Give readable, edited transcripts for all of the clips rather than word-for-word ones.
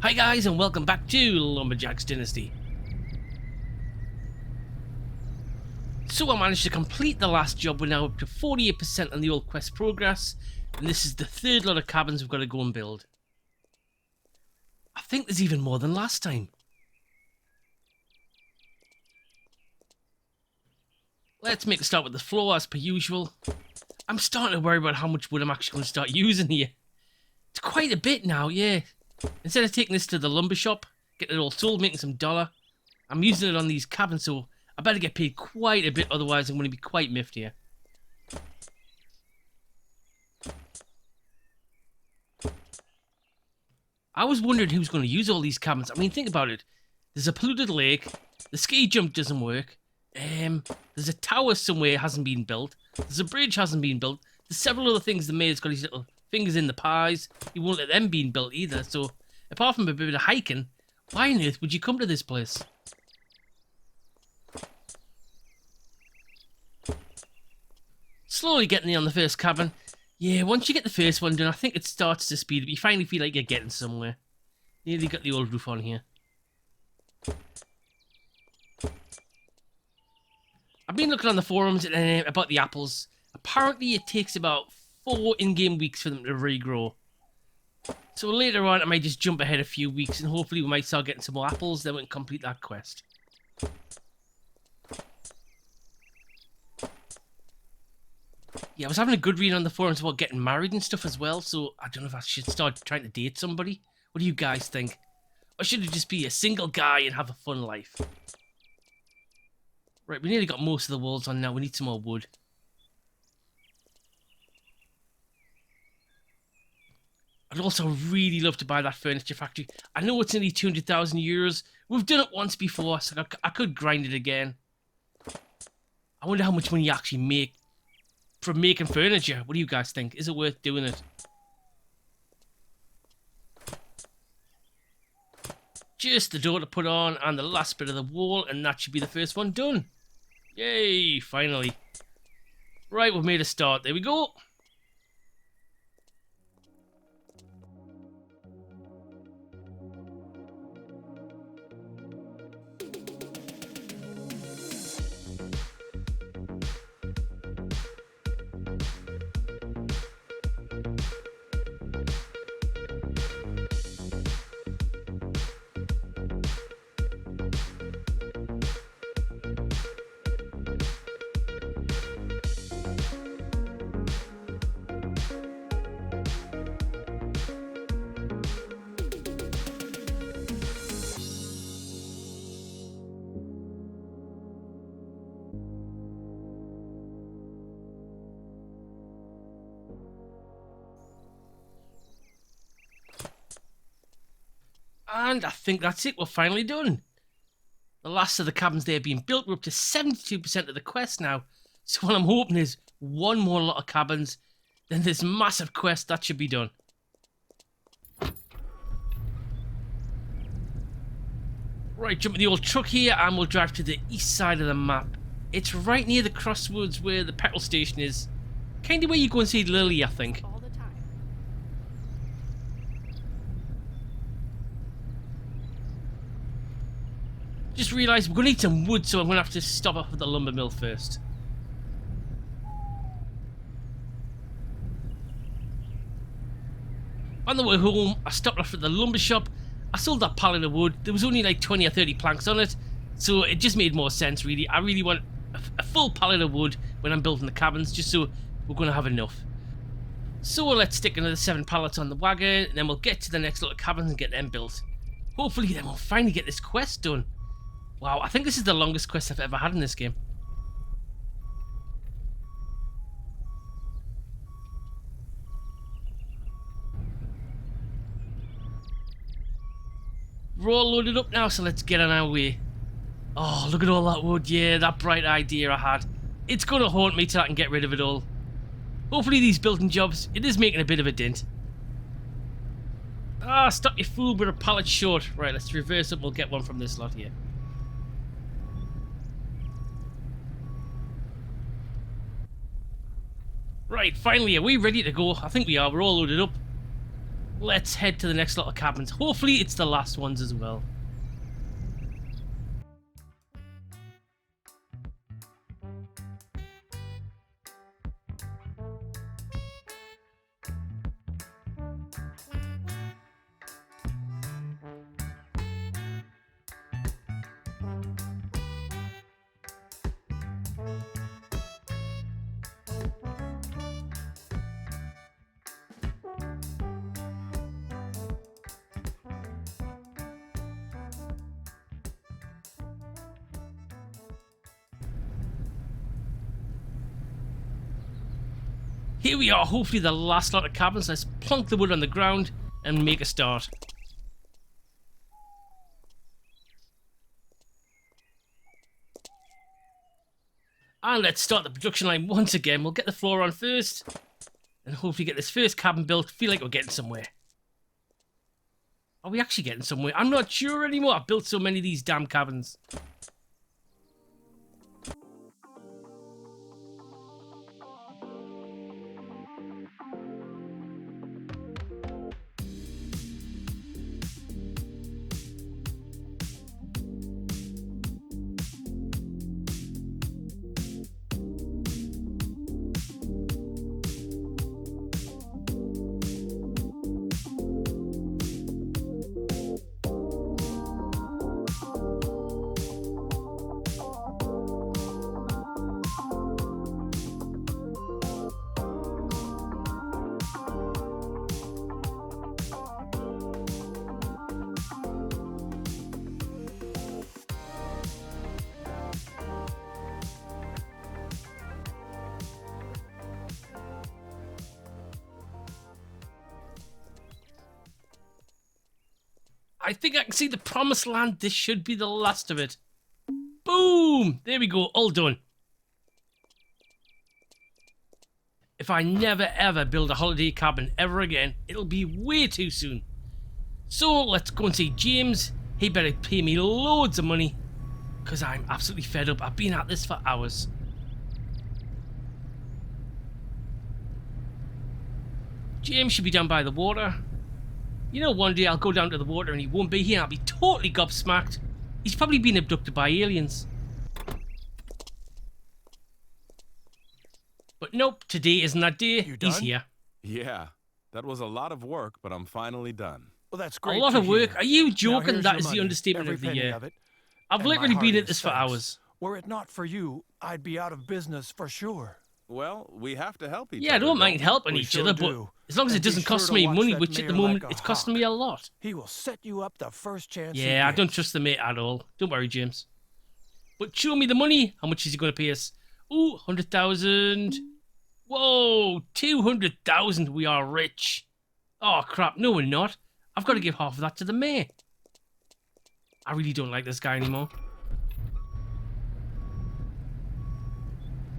Hi guys, and welcome back to Lumberjacks Dynasty. So I managed to complete the last job. We're now up to 48% on the old quest progress, and this is the third lot of cabins we've got to go and build. I think there's even more than last time. Let's make a start with the floor as per usual. I'm starting to worry about how much wood I'm actually going to start using here. It's quite a bit now, yeah. Instead of taking this to the lumber shop, getting it all sold, making some dollar, I'm using it on these cabins, so I better get paid quite a bit, otherwise I'm going to be quite miffed here. I was wondering who's going to use all these cabins. I mean, think about it. There's a polluted lake, the ski jump doesn't work, there's a tower somewhere hasn't been built, there's a bridge hasn't been built, there's several other things the mayor's got his little fingers in the pies. He won't let them be built either, so apart from a bit of hiking, why on earth would you come to this place? Slowly getting there on the first cabin. Yeah, once you get the first one done, I think it starts to speed up. You finally feel like you're getting somewhere. Nearly got the old roof on here. I've been looking on the forums about the apples. Apparently it takes about 4 in-game weeks for them to regrow. So later on I might just jump ahead a few weeks and hopefully we might start getting some more apples, then we can complete that quest. Yeah, I was having a good read on the forums about getting married and stuff as well, so I don't know if I should start trying to date somebody. What do you guys think? Or should it just be a single guy and have a fun life? Right, we nearly got most of the walls on now. We need some more wood. I'd also really love to buy that furniture factory. I know it's only 200,000 euros. We've done it once before, so I could grind it again. I wonder how much money you actually make from making furniture. What do you guys think? Is it worth doing it? Just the door to put on and the last bit of the wall, and that should be the first one done. Yay, finally. Right, we've made a start. There we go. And I think that's it. We're finally done. The last of the cabins there being built. We're up to 72% of the quest now. So what I'm hoping is one more lot of cabins, then this massive quest that should be done. Right, jump in the old truck here and we'll drive to the east side of the map. It's right near the crossroads where the petrol station is. Kind of where you go and see Lily, I think. Just realised we're going to need some wood, so I'm going to have to stop off at the lumber mill first. On the way home, I stopped off at the lumber shop. I sold that pallet of wood. There was only like 20 or 30 planks on it, so it just made more sense, really. I really want a full pallet of wood when I'm building the cabins, just so we're going to have enough. So let's stick another 7 pallets on the wagon, and then we'll get to the next little cabins and get them built. Hopefully then we'll finally get this quest done. Wow, I think this is the longest quest I've ever had in this game. We're all loaded up now, so let's get on our way. Oh, look at all that wood. Yeah, that bright idea I had. It's going to haunt me till I can get rid of it all. Hopefully these building jobs, it is making a bit of a dent. Ah, stop your fool, we're a pallet short. Right, let's reverse it. We'll get one from this lot here. Right, finally, are we ready to go? I think we are. We're all loaded up. let's head to the next lot of cabins. Hopefully it's the last ones as well. Here we are, hopefully the last lot of cabins. Let's plonk the wood on the ground and make a start. And let's start the production line once again. We'll get the floor on first and hopefully get this first cabin built. Feel like we're getting somewhere. Are we actually getting somewhere? I'm not sure anymore. I've built so many of these damn cabins. I think I can see the promised land. This should be the last of it. Boom! There we go, all done. If I never ever build a holiday cabin ever again, it'll be way too soon. So let's go and see James. He better pay me loads of money, because I'm absolutely fed up. I've been at this for hours. James should be down by the water. You know, one day I'll go down to the water and he won't be here. I'll be totally gobsmacked. He's probably been abducted by aliens. But nope, today isn't that day. He's here. Yeah, that was a lot of work, but I'm finally done. Well, that's great. A lot of work? Are you joking? That is the understatement of the year. year. I've literally been at this for hours. Were it not for you, I'd be out of business for sure. Well, we have to help each other. Yeah, I don't mind helping each other, but as long as it doesn't cost me money, which at the moment it's costing me a lot. He will set you up the first chance. Yeah, I don't trust the mate at all. Don't worry, James. But show me the money. How much is he going to pay us? Ooh, 100,000. Whoa, 200,000. We are rich. Oh, crap. No, we're not. I've got to give half of that to the mayor. I really don't like this guy anymore.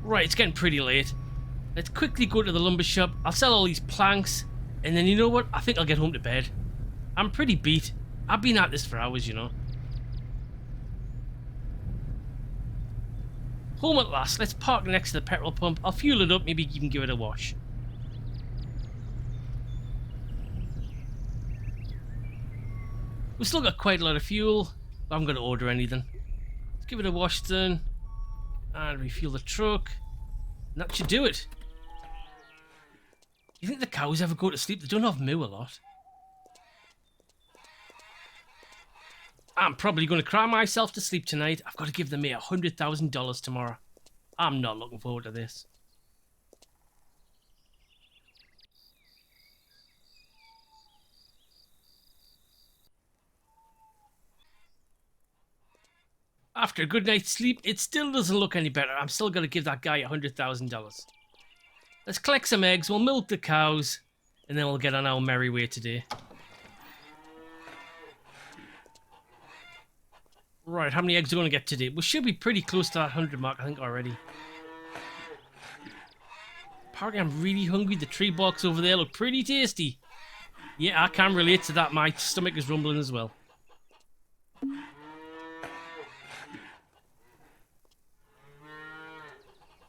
Right, it's getting pretty late. Let's quickly go to the lumber shop. I'll sell all these planks. And then you know what? I think I'll get home to bed. I'm pretty beat. I've been at this for hours, you know. Home at last. Let's park next to the petrol pump. I'll fuel it up. Maybe even give it a wash. We've still got quite a lot of fuel. I haven't got to order anything. Let's give it a wash then. And refuel the truck. And that should do it. You think the cows ever go to sleep? They don't have moo a lot. I'm probably going to cry myself to sleep tonight. I've got to give the mayor $100,000 tomorrow. I'm not looking forward to this. After a good night's sleep, it still doesn't look any better. I'm still going to give that guy $100,000. Let's collect some eggs, we'll milk the cows, and then we'll get on our merry way today. Right, how many eggs are we going to get today? We should be pretty close to that 100 mark, I think, already. Apparently I'm really hungry. The tree barks over there look pretty tasty. Yeah, I can relate to that. My stomach is rumbling as well.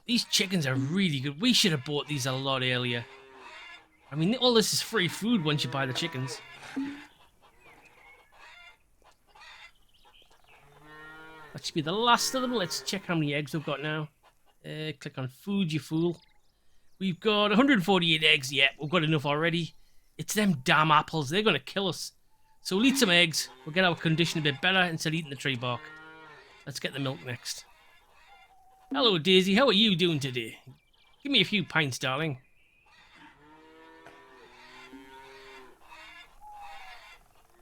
These chickens are really good. We should have bought these a lot earlier. I mean, all this is free food once you buy the chickens. That should be the last of them. Let's check how many eggs we've got now. Click on food, you fool. We've got 148 eggs. Yeah, we've got enough already. It's them damn apples. They're going to kill us. So we'll eat some eggs. We'll get our condition a bit better instead of eating the tree bark. Let's get the milk next. Hello, Daisy. How are you doing today? Give me a few pints, darling.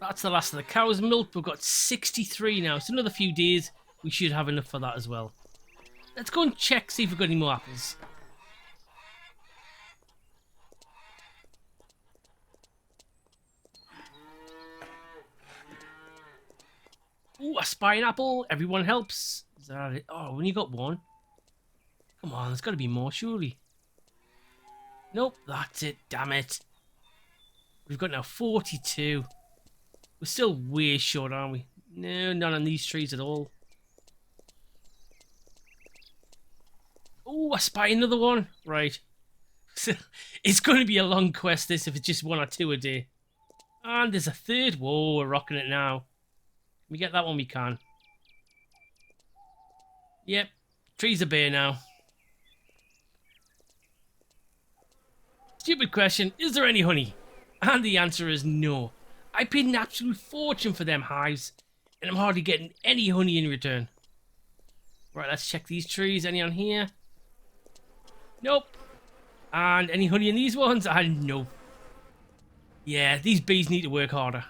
That's the last of the cow's milk. We've got 63 now. So another few days, we should have enough for that as well. Let's go and check, see if we've got any more apples. Ooh, a spine apple. Everyone helps. Is that it? Oh, we only got one. Come on, there's got to be more, surely. Nope, that's it. Damn it. We've got now 42. We're still way short, aren't we? No, none on these trees at all. Oh, I spy another one. Right. It's going to be a long quest, this, if it's just 1 or 2 a day. And there's a third. Whoa, we're rocking it now. Can we get that one? We can. Yep. Trees are bare now. Stupid question. Is there any honey? And the answer is no. I paid an absolute fortune for them hives, and I'm hardly getting any honey in return. Right, let's check these trees. Any on here? Nope. And any honey in these ones? Nope. Yeah, these bees need to work harder.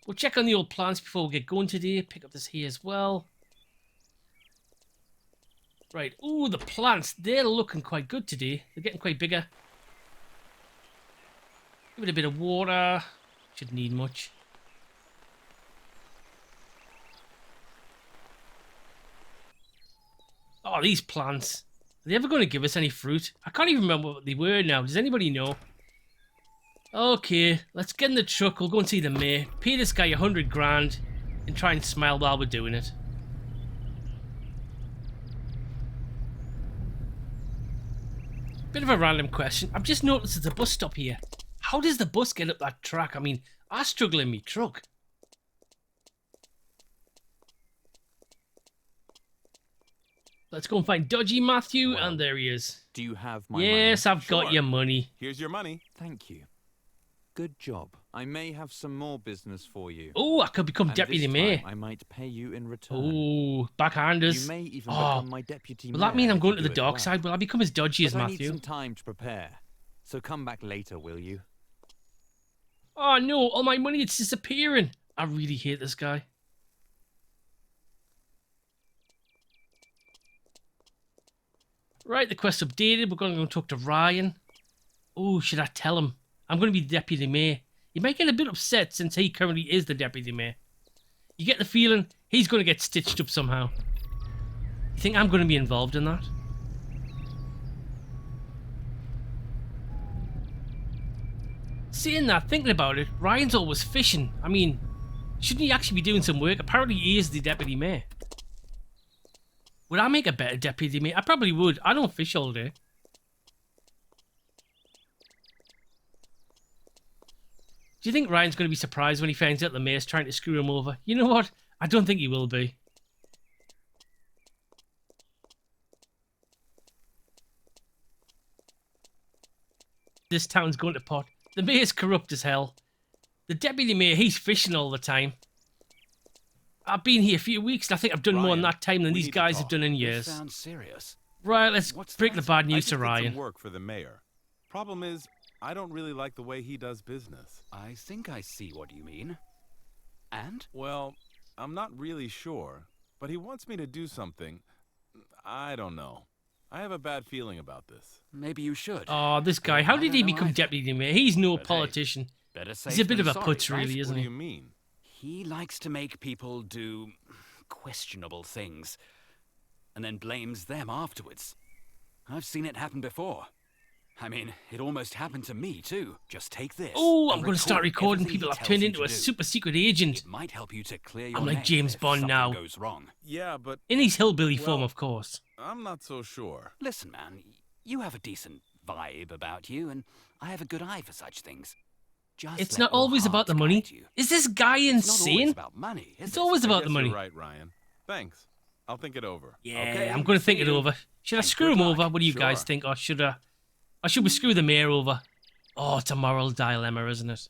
We'll check on the old plants before we get going today. Pick up this here as well. Right. Ooh, the plants. They're looking quite good today. They're getting quite bigger. Give it a bit of water. Shouldn't need much. Oh, these plants. Are they ever going to give us any fruit? I can't even remember what they were now. Does anybody know? Okay, let's get in the truck. We'll go and see the mayor. Pay this guy 100 grand and try and smile while we're doing it. Bit of a random question. I've just noticed there's a bus stop here. How does the bus get up that track? I mean, I struggle in me truck. Let's go and find Dodgy Matthew, Well, and there he is. Do you have my Yes, money? I've got Sure. your money. Here's your money. Thank you. Good job. I may have some more business for you. Oh, I could become And deputy this mayor. time I might pay you in return. Oh, backhanders. You may even Oh, become my deputy will mayor. that mean I'm if going you to the do it dark well. side? Will I become as dodgy as But I need Matthew? some time to prepare. So come back later, will you? Oh no, all my money, it's disappearing. I really hate this guy. Right, the quest updated. We're going to go talk to Ryan. Oh, should I tell him? I'm going to be the deputy mayor. He might get a bit upset since he currently is the deputy mayor. You get the feeling he's going to get stitched up somehow. You think I'm going to be involved in that? Seeing that, thinking about it, Ryan's always fishing. I mean, shouldn't he actually be doing some work? Apparently he is the deputy mayor. Would I make a better deputy mayor? I probably would. I don't fish all day. Do you think Ryan's going to be surprised when he finds out the mayor's trying to screw him over? You know what? I don't think he will be. This town's going to pot. The mayor's corrupt as hell. The deputy mayor, he's fishing all the time. I've been here a few weeks and I think I've done more in Ryan, that time than we these need to guys have talk. done in This years. sounds serious. Right, let's What's break the that? bad I news just to did Ryan. some work for the mayor. Problem is, I don't really like the way he does business. I think I see what you mean. And? Well, I'm not really sure, but he wants me to do something. I don't know. I have a bad feeling about this. Maybe you should. Oh, this guy. How I did don't he know become either. deputy mayor? He's no But hey, politician. Better safe He's a bit than of a sorry, putz, right? really, isn't What do he? you mean? He likes to make people do questionable things and then blames them afterwards. I've seen it happen before. I mean, it almost happened to me too. Just take this. Oh, and I'm going to start record recording everything people he I've tells turned you into to a do. super secret agent. It might help you to clear your I'm like name James if Bond something now. goes wrong. Yeah, but In his hillbilly form, Well- of course. I'm not so sure. Listen, man, you have a decent vibe about you, and I have a good eye for such things. Just It's let not your always about heart the money. guide you. Is this guy It's not always insane? about money, is It's it? always I about guess the money. You're right, Ryan. Thanks. I'll think it over. Yeah, Okay, I'm going to think see it you. over. Should I And screw good him luck. over? What do you guys Sure. think? Or should we screw the mayor over? Oh, it's a moral dilemma, isn't it?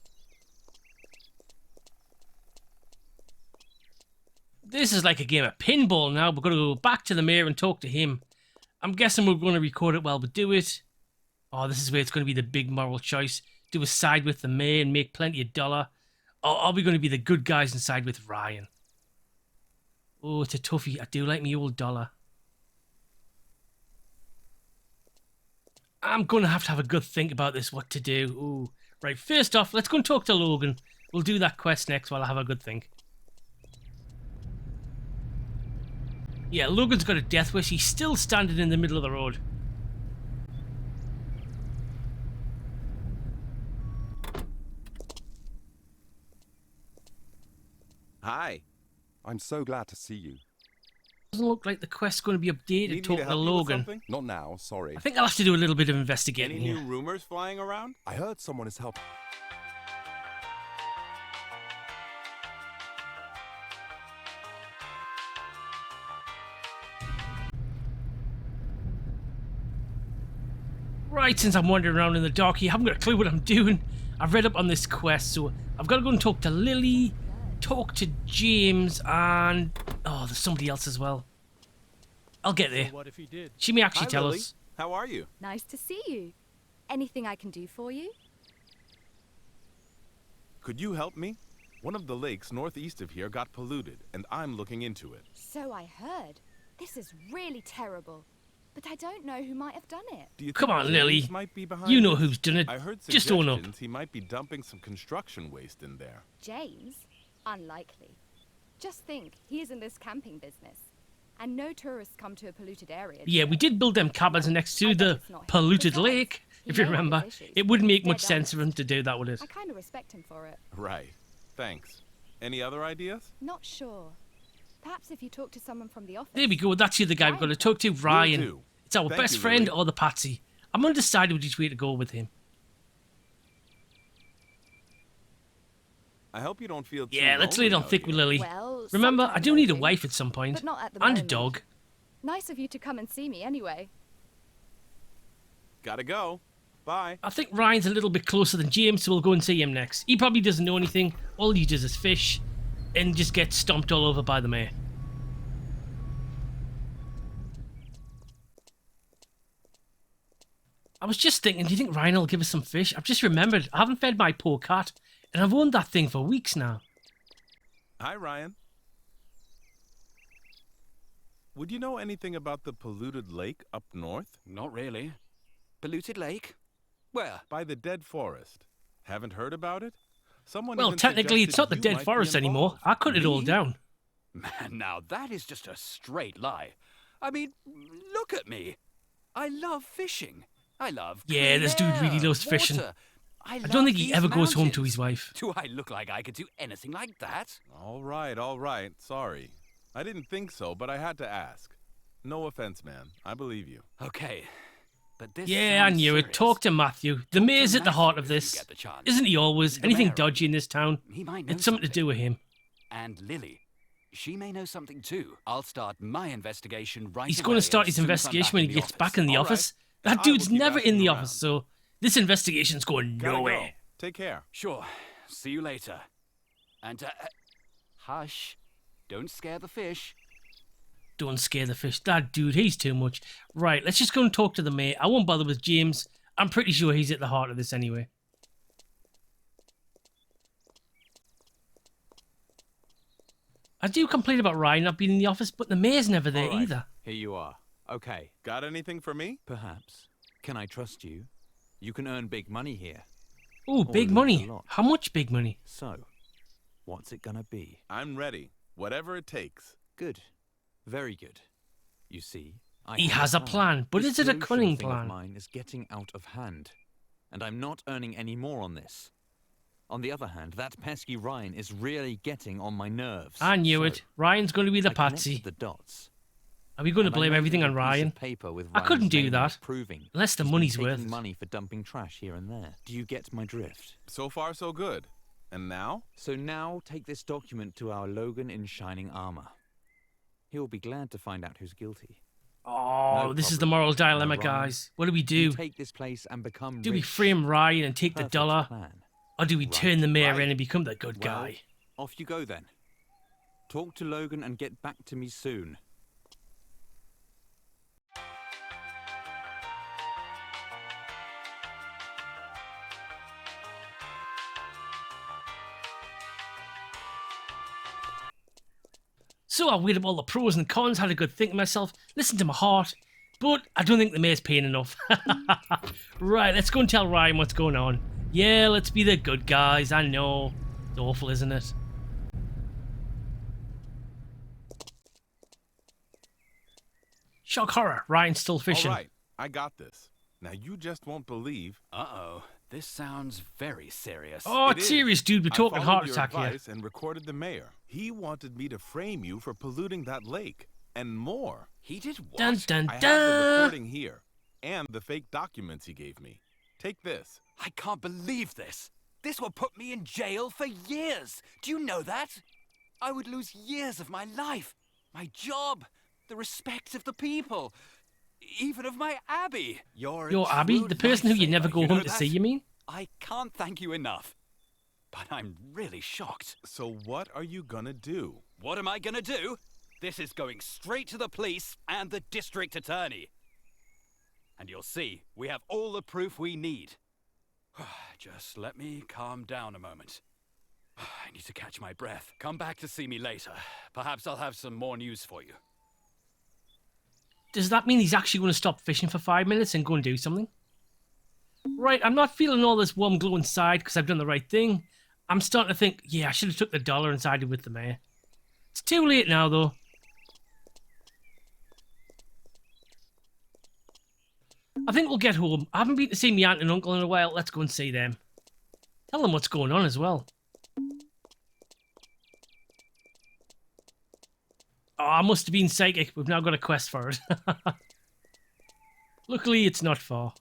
This is like a game of pinball now. We're going to go back to the mayor and talk to him. I'm guessing we're going to record it while we do it. Oh, this is where it's going to be the big moral choice. Do a side with the mayor and make plenty of dollar. Or are we going to be the good guys and side with Ryan? Oh, it's a toughie. I do like me old dollar. I'm going to have a good think about this, what to do. Ooh. Right, first off, let's go and talk to Logan. We'll do that quest next while I have a good think. Yeah, Logan's got a death wish. He's still standing in the middle of the road. Hi. I'm so glad to see you. Doesn't look like the quest's going to be updated. Need me Talk to to help you with Logan. something? Not now, sorry. I think I'll have to do a little bit of investigating Any here. new rumors flying around? I heard someone is helping. Right, since I'm wandering around in the dark here, I haven't got a clue what I'm doing. I've read up on this quest, so I've got to go and talk to Lily, talk to James, and... oh, there's somebody else as well. I'll get there. What if he did? She may actually Hi, tell Lily. us. How are you? Nice to see you. Anything I can do for you? Could you help me? One of the lakes northeast of here got polluted, and I'm looking into it. So I heard. This is really terrible. But I don't know who might have done it. Do you Come think on, James Lily. might be behind You know this? who's done it. I heard Just own up. suggestions he might be dumping some construction waste in there. James? Unlikely. Just think, he is in this camping business. And no tourists come to a polluted area. Yeah, we did build them cabins next to I bet the it's not him. polluted Besides, lake, he if you may have his remember. issues, It wouldn't make dead much sense for him honest. to do that, would it? I kind of respect him for it. Right. Thanks. Any other ideas? Not sure. Perhaps if you talk to someone from the office. There we go. That's the other guy we've got to talk to, Ryan. do. It's our Thank best you, friend Lily. or the Patsy. I'm undecided which way to go with him. I hope you don't feel too Yeah, let's lay it on lonely thick out with here. Lily. Well, Remember, I sometimes do need a think. wife at some point. But not at the And a moment. dog. Nice of you to come and see me anyway. Gotta go. Bye. I think Ryan's a little bit closer than James, so we'll go and see him next. He probably doesn't know anything. All he does is fish and just gets stomped all over by the mayor. I was just thinking, do you think Ryan will give us some fish? I've just remembered, I haven't fed my poor cat, and I've owned that thing for weeks now. Hi, Ryan. Would you know anything about the polluted lake up north? Not really. Polluted lake? Where? By the dead forest. Haven't heard about it? Someone Well, even technically, it's not the suggested you dead might be forest anymore. involved. I cut it all Me? down. Man, now that is just a straight lie. I mean, look at me. I love fishing. I love Yeah, clean this dude really air, loves fishing. water. I don't think he these ever goes home to mountains. his wife. Do I look like I could do anything like that? All right. Sorry. I didn't think so, but I had to ask. No offense, man. I believe you. Okay, but this Yeah, I sounds knew it. serious. Talk to Matthew. The Talk to mayor's at the heart Matthew of if you this. get the chance. Isn't he always? The Anything mayor, dodgy in this town? He might know It's something to do with him. And Lily, she may know something too. I'll start my investigation right He's away going to start as his soon as I'm investigation when he gets back in the All right. office. I That will dude's keep never in asking the around. office, so this investigation's going Gotta nowhere. go. Take care. Sure. See you later. And, hush. Don't scare the fish. Don't scare the fish. That dude, he's too much. Right, let's just go and talk to the mayor. I won't bother with James. I'm pretty sure he's at the heart of this anyway. I do complain about Ryan not being in the office, but the mayor's never there All right, either. Here you are. Okay, Got anything for me? perhaps. Can I trust you? You can earn big money here. Ooh, big lose money. a lot. How much big money? So, what's it gonna be? I'm ready. Whatever it takes. Good. Very good. You see, I He have has a plan, but This is it a pollution cunning thing of plan? mine is getting out of hand, and I'm not earning any more on this. On the other hand, that pesky Ryan is really getting on my nerves. I knew So, it. Ryan's going to be the I connected patsy. the dots. Are we going to And I blame made everything a on piece of Ryan? paper with I couldn't Ryan's do name that. Proving Unless the he's been money's taking worth it. money for dumping trash here and there. Do you get my drift? So far, so good. And now? So now take this document to our Logan in shining armor. He'll be glad to find out who's guilty. Oh, No this is the problem. moral dilemma, No, Ryan. guys. What do we You do? take this place and become Do we rich. frame Ryan and take the Perfect dollar? plan. Or do we Right, turn the mayor right. in and become the good Well, guy? off you go then. Talk to Logan and get back to me soon. So I weighed up all the pros and cons, had a good think of myself, listened to my heart, but I don't think the mayor's paying enough. Right, let's go and tell Ryan what's going on. Yeah, let's be the good guys, I know. It's awful, isn't it? Shock horror, Ryan's still fishing. All right, I got this. Now you just won't believe. Uh-oh. This sounds very serious. Oh, It it's is. serious, dude. We're I talking followed heart your attack here. advice and recorded the mayor. He wanted me to frame you for polluting that lake and more. He did what? Dun dun I have the dun! recording here and the fake documents he gave me. Take this. I can't believe this. This will put me in jail for years. Do you know that? I would lose years of my life, my job, the respect of the people, even of my Abby. You're a Yo, Abby, true the person who you lifesaver, never go you home know to that? see, you mean? I can't thank you enough. But I'm really shocked. So what are you gonna do? What am I gonna do? This is going straight to the police and the district attorney. And you'll see, we have all the proof we need. Just let me calm down a moment. I need to catch my breath. Come back to see me later. Perhaps I'll have some more news for you. Does that mean he's actually going to stop fishing for 5 minutes and go and do something? Right, I'm not feeling all this warm glow inside because I've done the right thing. I'm starting to think, yeah, I should have took the dollar and sided with the mayor. It's too late now, though. I think we'll get home. I haven't been to see my aunt and uncle in a while. Let's go and see them. Tell them what's going on as well. Oh, I must have been psychic. We've now got a quest for it. Luckily, it's not far.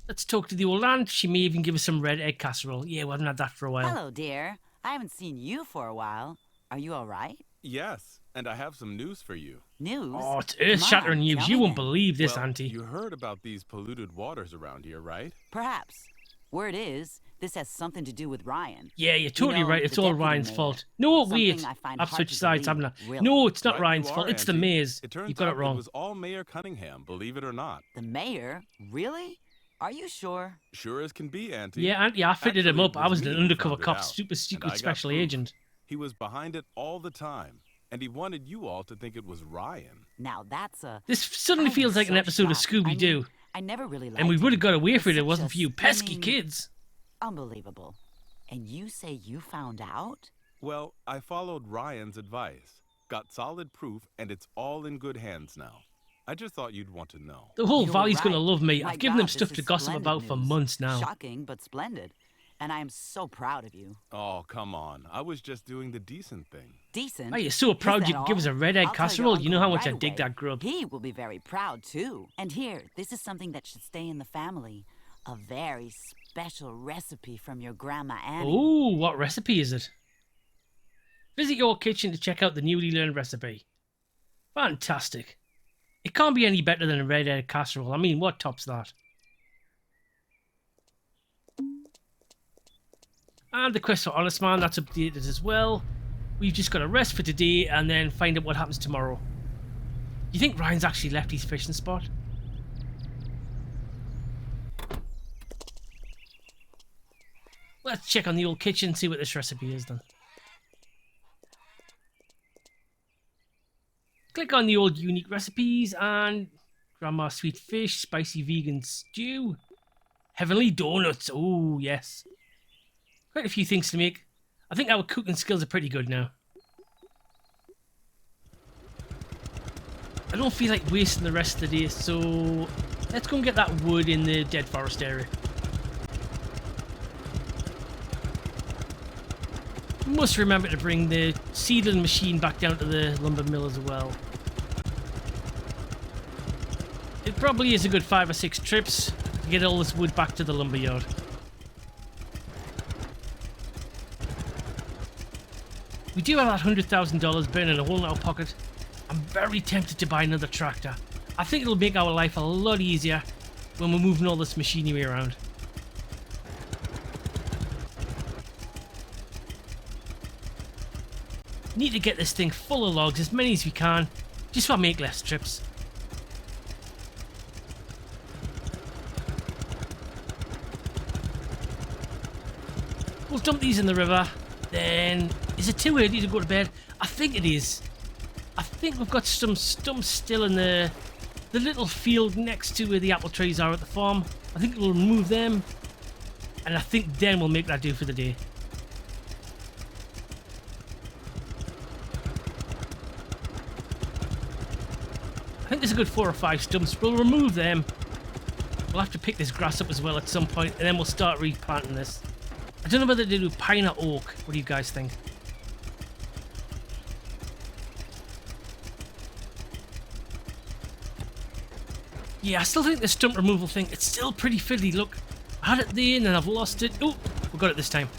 Let's talk to the old aunt. She may even give us some red egg casserole. Yeah, we haven't had that for a while. Hello, dear. I haven't seen you for a while. Are you all right? Yes, and I have some news for you. News? Oh, it's Come earth-shattering on, news. tell You me won't then. believe this, Well, Auntie. You heard about these polluted waters around here, right? Perhaps. Word is, this has something to do with Ryan. Yeah, you're totally know, right. It's the all deputy Ryan's mayor. fault. No, Something wait. I find I've hard switched to sides, believe, haven't I? really. No, it's not Right Ryan's you fault. are, It's the Auntie. mayor's. It turns You got out it wrong. It was all Mayor Cunningham, believe it or not. The mayor? Really? Are you sure? Sure as can be, Auntie. Yeah, Auntie, I fitted him Actually, up. it I was me an who undercover found it cop, out, super and secret I got special proof. agent. He was behind it all the time, and he wanted you all to think it was Ryan. Now that's a... This suddenly I'm feels like an so episode of shocked. I mean, Scooby-Doo. I never really liked And we would have him. got away He's with it if it such wasn't a for you pesky swimming- kids. Unbelievable. And you say you found out? Well, I followed Ryan's advice, got solid proof, and it's all in good hands now. I just thought you'd want to know. The whole You're valley's going to right. love me. My I've given them God, stuff this to is gossip splendid about for news. months now. Shocking, but splendid. And I am so proud of you. Oh, come on. I was just doing the decent thing. Decent. Oh, you're so Is proud that you could give us a red egg I'll tell your casserole. You know how uncle much I right dig away. that grub. He will be very proud, too. And here, this is something that should stay in the family. A very special recipe from your Grandma Annie. Ooh, what recipe is it? Visit your kitchen to check out the newly learned recipe. Fantastic. It can't be any better than a red egg casserole. I mean, what tops that? And the quest for Honest Man, that's updated as well. We've just got to rest for today and then find out what happens tomorrow. You think Ryan's actually left his fishing spot? Let's check on the old kitchen, see what this recipe is then. Click on the old unique recipes and Grandma's sweet fish, spicy vegan stew, heavenly donuts. Oh yes, quite a few things to make. I think our cooking skills are pretty good now. I don't feel like wasting the rest of the day, so let's go and get that wood in the dead forest area. Must remember to bring the seedling machine back down to the lumber mill as well. It probably is a good 5 or 6 trips to get all this wood back to the lumber yard. We do have that $100,000 burning a hole in our pocket. I'm very tempted to buy another tractor. I think it'll make our life a lot easier when we're moving all this machinery around. Need to get this thing full of logs, as many as we can, just so I make less trips. We'll dump these in the river, then... Is it too early to go to bed? I think it is. I think we've got some stumps still in the little field next to where the apple trees are at the farm. I think we'll remove them, and I think then we'll make that do for the day. I think there's a good 4 or 5 stumps. We'll remove them. We'll have to pick this grass up as well at some point, and then we'll start replanting this. I don't know whether they do pine or oak. What do you guys think? Yeah, I still think the stump removal thing, it's still pretty fiddly. Look, I had it there and then I've lost it. Oh, we got it this time.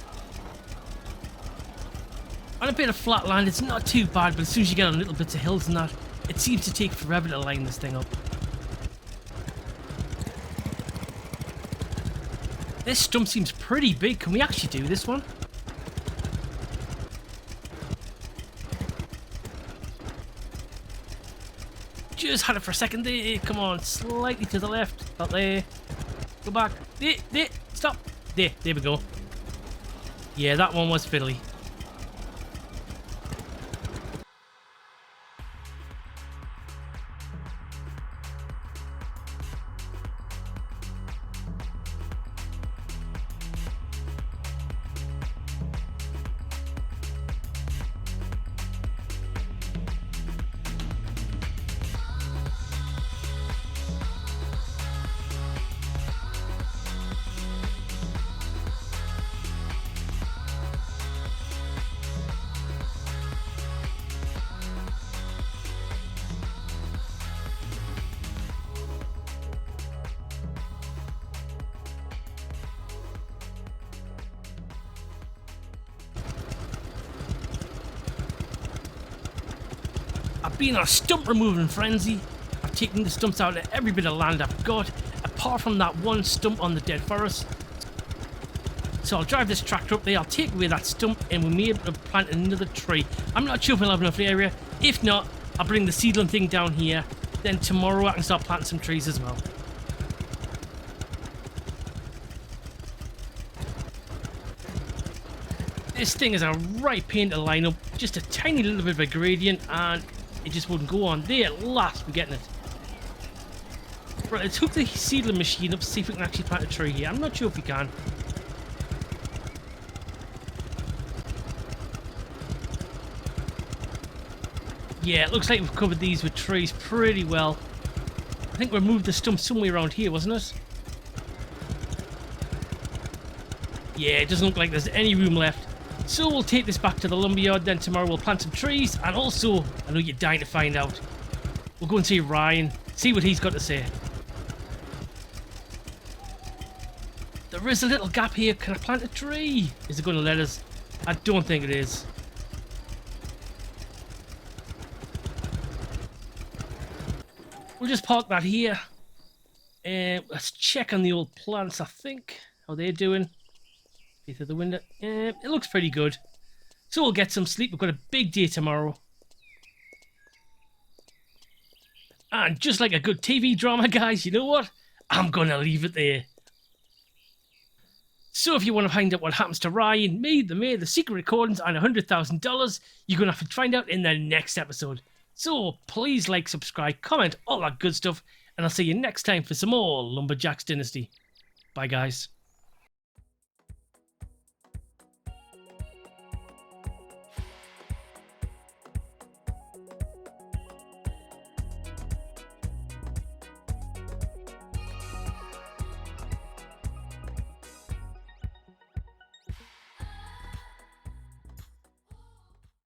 On a bit of flat land, it's not too bad, but as soon as you get on little bits of hills and that, it seems to take forever to line this thing up. This stump seems pretty big. Can we actually do this one? Just had it for a second there. Come on, slightly to the left. Not there. Go back. There. Stop. There we go. Yeah, that one was fiddly. I've been on a stump removing frenzy. I've taken the stumps out of every bit of land I've got, apart from that one stump on the dead forest. So I'll drive this tractor up there, I'll take away that stump, and we'll be able to plant another tree. I'm not sure if we'll have enough area. If not, I'll bring the seedling thing down here. Then tomorrow I can start planting some trees as well. This thing is a right pain to line up. Just a tiny little bit of a gradient, and it just wouldn't go on. There, at last we're getting it. Right, let's hook the seedling machine up, see if we can actually plant a tree here. I'm not sure if we can. Yeah, it looks like we've covered these with trees pretty well. I think we moved the stump somewhere around here, wasn't it? Yeah, it doesn't look like there's any room left. So we'll take this back to the lumberyard, then tomorrow we'll plant some trees, and also, I know you're dying to find out, we'll go and see Ryan, see what he's got to say. There is a little gap here. Can I plant a tree? Is it going to let us? I don't think it is. We'll just park that here. Let's check on the old plants, I think. How they're doing. Through the window. It looks pretty good. So we'll get some sleep. We've got a big day tomorrow. And just like a good TV drama, guys, you know what? I'm going to leave it there. So if you want to find out what happens to Ryan, me, the mayor, the secret recordings, and $100,000, you're going to have to find out in the next episode. So please like, subscribe, comment, all that good stuff. And I'll see you next time for some more Lumberjacks Dynasty. Bye, guys.